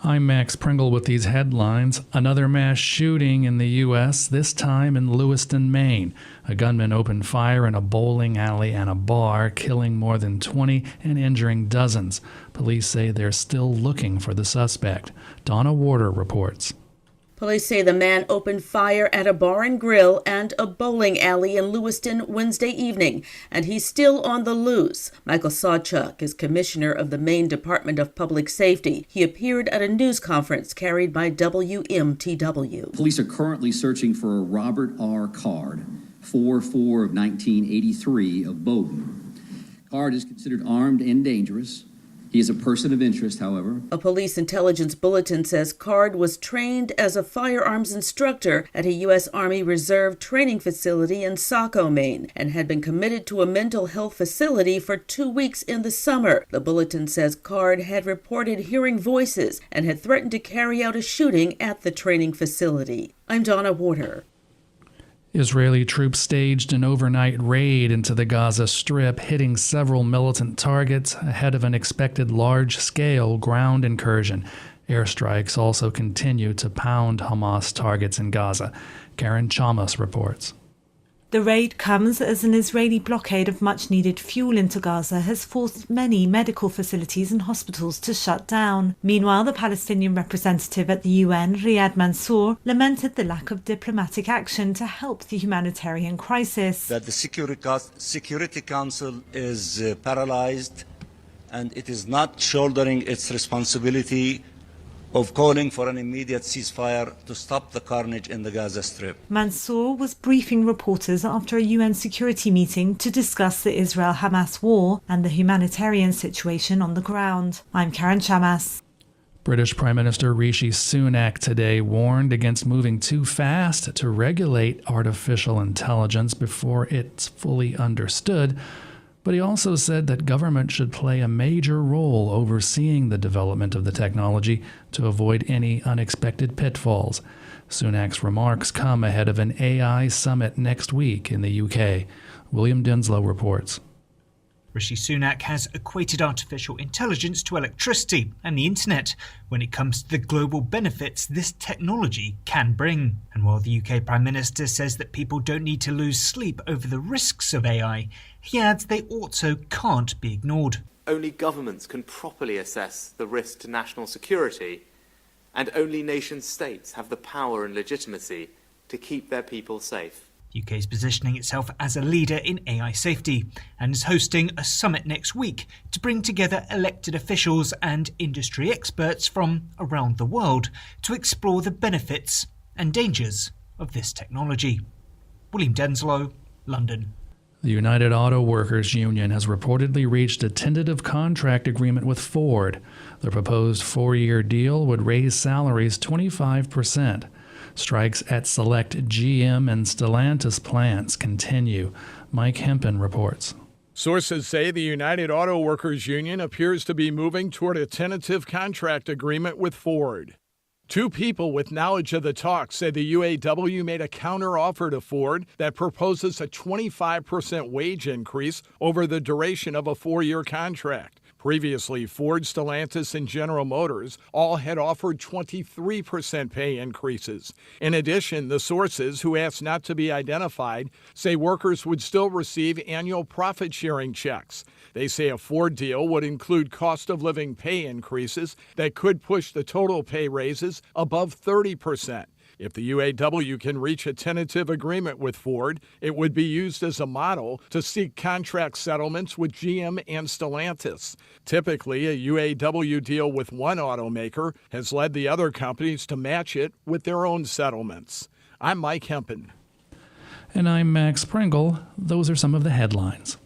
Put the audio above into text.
I'm Max Pringle with these headlines. Another mass shooting in the U.S., this time in Lewiston, Maine. A gunman opened fire in a bowling alley and a bar, killing more than 20 and injuring dozens. Police say they're still looking for the suspect. Donna Warder reports. Police say the man opened fire at a bar and grill and a bowling alley in Lewiston Wednesday evening, and he's still on the loose. Michael Sawchuk is commissioner of the Maine Department of Public Safety. He appeared at a news conference carried by WMTW. Police are currently searching for a Robert R. Card, 4/4 of 1983 of Bowdoin. Card is considered armed and dangerous. He is a person of interest, however. A police intelligence bulletin says Card was trained as a firearms instructor at a U.S. Army Reserve training facility in Saco, Maine, and had been committed to a mental health facility for 2 weeks in the summer. The bulletin says Card had reported hearing voices and had threatened to carry out a shooting at the training facility. I'm Donna Warder. Israeli troops staged an overnight raid into the Gaza Strip, hitting several militant targets ahead of an expected large-scale ground incursion. Airstrikes also continue to pound Hamas targets in Gaza. Karen Chamas reports. The raid comes as an Israeli blockade of much-needed fuel into Gaza has forced many medical facilities and hospitals to shut down. Meanwhile, the Palestinian representative at the UN, Riyad Mansour, lamented the lack of diplomatic action to help the humanitarian crisis. That the Security Council is paralyzed and it is not shouldering its responsibility of calling for an immediate ceasefire to stop the carnage in the Gaza Strip. Mansour was briefing reporters after a UN security meeting to discuss the Israel-Hamas war and the humanitarian situation on the ground. I'm Karen Chamas. British Prime Minister Rishi Sunak today warned against moving too fast to regulate artificial intelligence before it's fully understood. But he also said that government should play a major role overseeing the development of the technology to avoid any unexpected pitfalls. Sunak's remarks come ahead of an AI summit next week in the UK. William Dinslow reports. Rishi Sunak has equated artificial intelligence to electricity and the internet when it comes to the global benefits this technology can bring. And while the UK Prime Minister says that people don't need to lose sleep over the risks of AI, he adds they also can't be ignored. Only governments can properly assess the risk to national security, and only nation states have the power and legitimacy to keep their people safe. The UK is positioning itself as a leader in AI safety and is hosting a summit next week to bring together elected officials and industry experts from around the world to explore the benefits and dangers of this technology. William Denslow, London. The United Auto Workers Union has reportedly reached a tentative contract agreement with Ford. The proposed 4-year deal would raise salaries 25%. Strikes at select GM and Stellantis plants continue. Mike Hempen reports. Sources say the United Auto Workers Union appears to be moving toward a tentative contract agreement with Ford. Two people with knowledge of the talks say the UAW made a counteroffer to Ford that proposes a 25% wage increase over the duration of a 4-year contract. Previously, Ford, Stellantis, and General Motors all had offered 23% pay increases. In addition, the sources, who asked not to be identified, say workers would still receive annual profit-sharing checks. They say a Ford deal would include cost-of-living pay increases that could push the total pay raises above 30%. If the UAW can reach a tentative agreement with Ford, it would be used as a model to seek contract settlements with GM and Stellantis. Typically, a UAW deal with one automaker has led the other companies to match it with their own settlements. I'm Mike Hempen. And I'm Max Pringle. Those are some of the headlines.